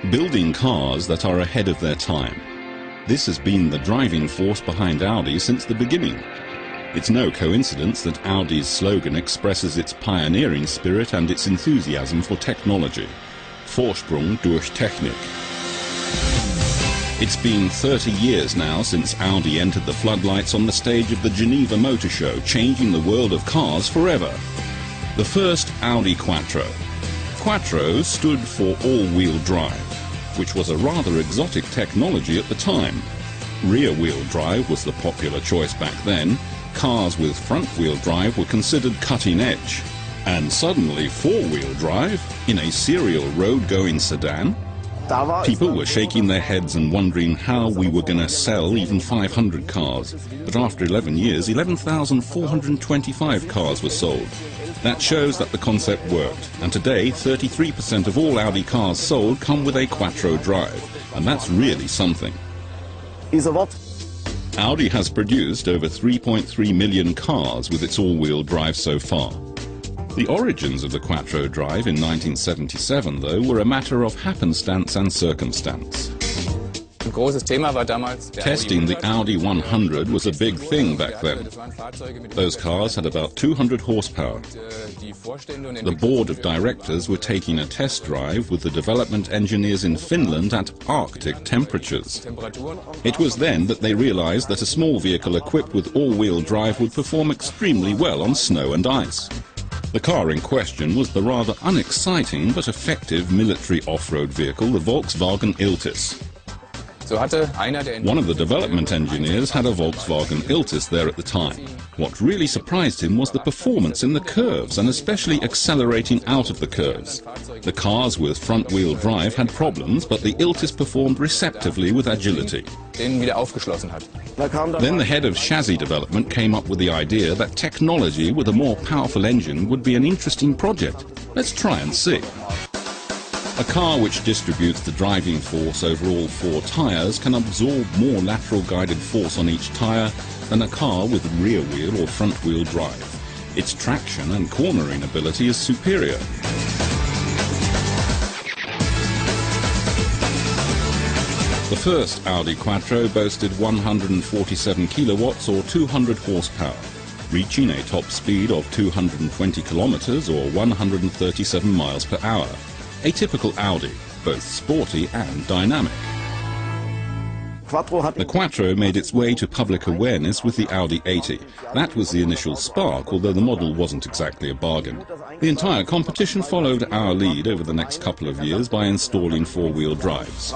Building cars that are ahead of their time. This has been the driving force behind Audi since the beginning. It's no coincidence that Audi's slogan expresses its pioneering spirit and its enthusiasm for technology. Vorsprung durch Technik. It's been 30 years now since Audi entered the floodlights on the stage of the Geneva Motor Show, changing the world of cars forever. The first Audi Quattro. Quattro stood for all-wheel drive, which was a rather exotic technology at the time. Rear-wheel drive was the popular choice back then. Cars with front-wheel drive were considered cutting edge. And suddenly four-wheel drive in a serial road-going sedan? People were shaking their heads and wondering how we were going to sell even 500 cars. But after 11 years, 11,425 cars were sold. That shows that the concept worked. And today, 33% of all Audi cars sold come with a Quattro drive. And that's really something. Audi has produced over 3.3 million cars with its all-wheel drive so far. The origins of the Quattro drive in 1977, though, were a matter of happenstance and circumstance. Testing the Audi 100 was a big thing back then. Those cars had about 200 horsepower. The board of directors were taking a test drive with the development engineers in Finland at Arctic temperatures. It was then that they realized that a small vehicle equipped with all-wheel drive would perform extremely well on snow and ice. The car in question was the rather unexciting but effective military off-road vehicle, the Volkswagen Iltis. One of the development engineers had a Volkswagen Iltis there at the time. What really surprised him was the performance in the curves, and especially accelerating out of the curves. The cars with front-wheel drive had problems, but the Iltis performed receptively with agility. Then the head of chassis development came up with the idea that technology with a more powerful engine would be an interesting project. Let's try and see. A car which distributes the driving force over all four tyres can absorb more lateral guided force on each tyre than a car with rear-wheel or front-wheel drive. Its traction and cornering ability is superior. The first Audi Quattro boasted 147 kilowatts or 200 horsepower, reaching a top speed of 220 kilometers or 137 miles per hour. A typical Audi, both sporty and dynamic. The Quattro made its way to public awareness with the Audi 80. That was the initial spark, although the model wasn't exactly a bargain. The entire competition followed our lead over the next couple of years by installing four-wheel drives.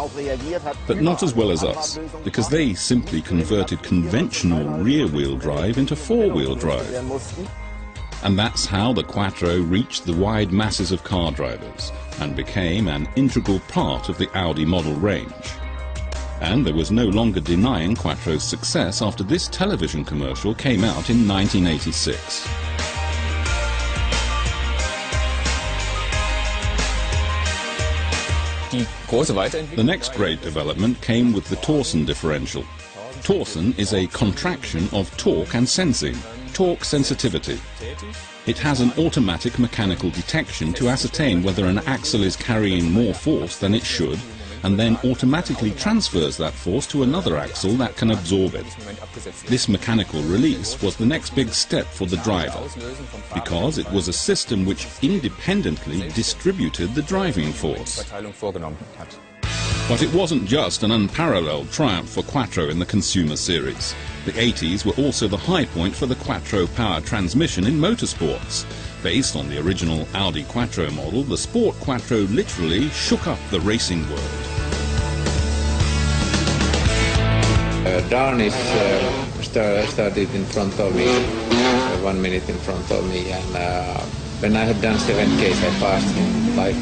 But not as well as us, because they simply converted conventional rear-wheel drive into four-wheel drive. And that's how the Quattro reached the wide masses of car drivers and became an integral part of the Audi model range. And there was no longer denying Quattro's success after this television commercial came out in 1986. The next great development came with the Torsen differential. Torsen is a contraction of torque and sensing. Torque sensitivity. It has an automatic mechanical detection to ascertain whether an axle is carrying more force than it should, and then automatically transfers that force to another axle that can absorb it. This mechanical release was the next big step for the driver, because it was a system which independently distributed the driving force. But it wasn't just an unparalleled triumph for Quattro in the consumer series. The 80s were also the high point for the Quattro power transmission in motorsports. Based on the original Audi Quattro model, the Sport Quattro literally shook up the racing world. Darnish started in front of me, 1 minute in front of me, and when I had done 7Ks, I passed him like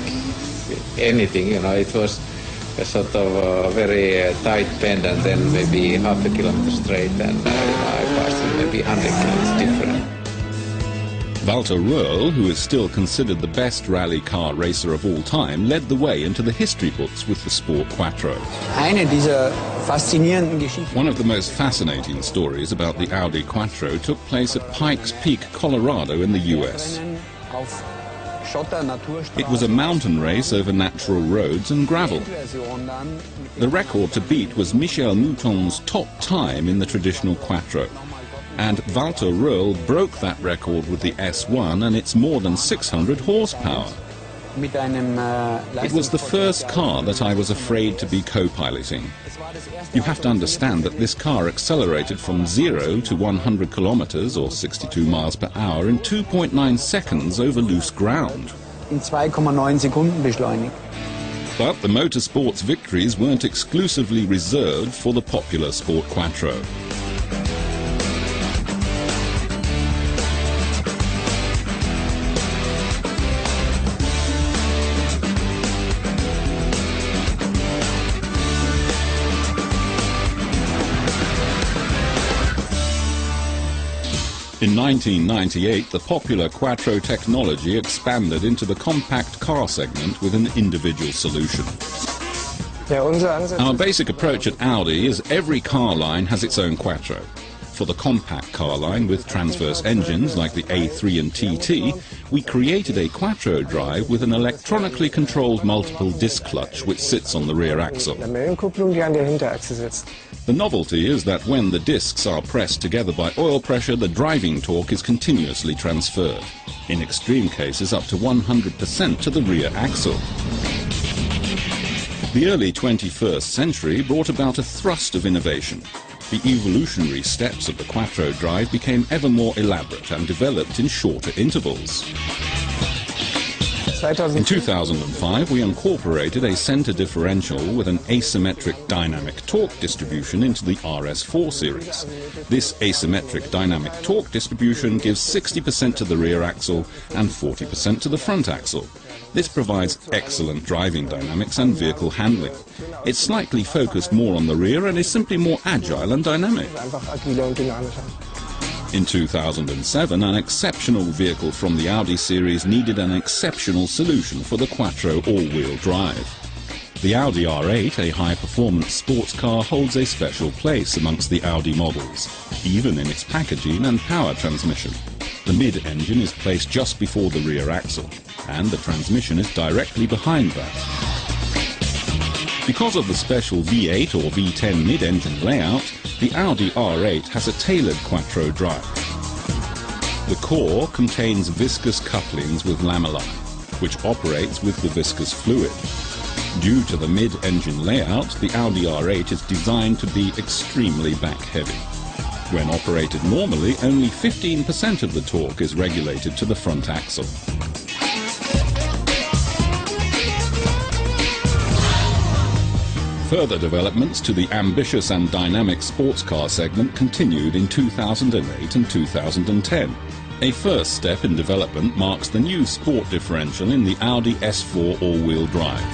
anything, you know. It was a sort of a very tight bend and then maybe half a kilometer straight, and I passed him maybe 100 kilometers different. Walter Röhrl, who is still considered the best rally car racer of all time, led the way into the history books with the Sport Quattro. One of the most fascinating stories about the Audi Quattro took place at Pikes Peak, Colorado in the US. It was a mountain race over natural roads and gravel. The record to beat was Michel Mouton's top time in the traditional quattro. And Walter Röhrl broke that record with the S1, and it's more than 600 horsepower. It was the first car that I was afraid to be co-piloting. You have to understand that this car accelerated from 0 to 100 kilometers or 62 miles per hour in 2.9 seconds over loose ground. In 2,9 Sekunden beschleunigt. But the motorsport's victories weren't exclusively reserved for the popular sport quattro. In 1998, the popular quattro technology expanded into the compact car segment with an individual solution. Our basic approach at Audi is every car line has its own quattro. For the compact car line with transverse engines like the A3 and TT, we created a quattro drive with an electronically controlled multiple disc clutch which sits on the rear axle. The novelty is that when the discs are pressed together by oil pressure, the driving torque is continuously transferred, in extreme cases up to 100% to the rear axle. The early 21st century brought about a thrust of innovation. The evolutionary steps of the quattro drive became ever more elaborate and developed in shorter intervals. In 2005, we incorporated a center differential with an asymmetric dynamic torque distribution into the RS4 series. This asymmetric dynamic torque distribution gives 60% to the rear axle and 40% to the front axle. This provides excellent driving dynamics and vehicle handling. It's slightly focused more on the rear and is simply more agile and dynamic. In 2007, an exceptional vehicle from the Audi series needed an exceptional solution for the quattro all-wheel drive. The Audi R8, a high-performance sports car, holds a special place amongst the Audi models, even in its packaging and power transmission. The mid-engine is placed just before the rear axle, and the transmission is directly behind that. Because of the special V8 or V10 mid-engine layout, the Audi R8 has a tailored quattro drive. The core contains viscous couplings with lamellae, which operates with the viscous fluid. Due to the mid-engine layout, the Audi R8 is designed to be extremely back-heavy. When operated normally, only 15% of the torque is regulated to the front axle. Further developments to the ambitious and dynamic sports car segment continued in 2008 and 2010. A first step in development marks the new sport differential in the Audi S4 all-wheel drive.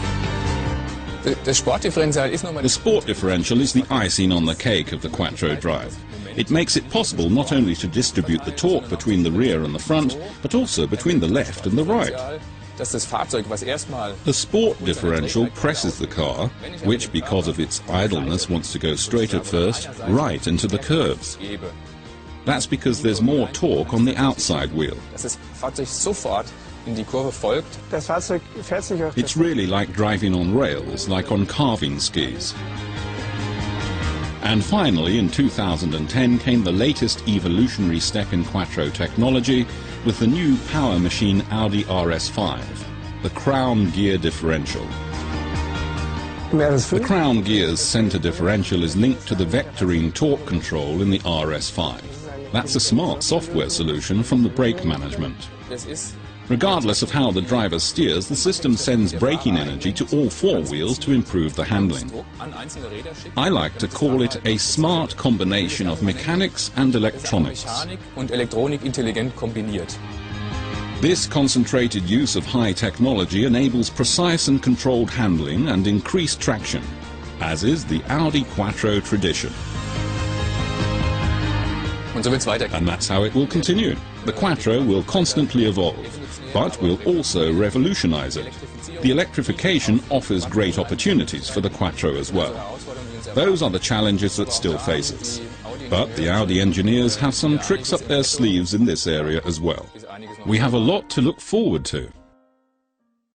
The sport differential is the icing on the cake of the quattro drive. It makes it possible not only to distribute the torque between the rear and the front, but also between the left and the right. The sport differential presses the car, which because of its idleness wants to go straight at first, right into the curves. That's because there's more torque on the outside wheel. It's really like driving on rails, like on carving skis. And finally, in 2010 came the latest evolutionary step in quattro technology with the new power machine Audi RS5, the crown gear differential. The crown gear's center differential is linked to the vectoring torque control in the RS5. That's a smart software solution from the brake management. Regardless of how the driver steers, the system sends braking energy to all four wheels to improve the handling. I like to call it a smart combination of mechanics and electronics. This concentrated use of high technology enables precise and controlled handling and increased traction, as is the Audi Quattro tradition. And that's how it will continue. The Quattro will constantly evolve, but will also revolutionize it. The electrification offers great opportunities for the Quattro as well. Those are the challenges that still face us. But the Audi engineers have some tricks up their sleeves in this area as well. We have a lot to look forward to.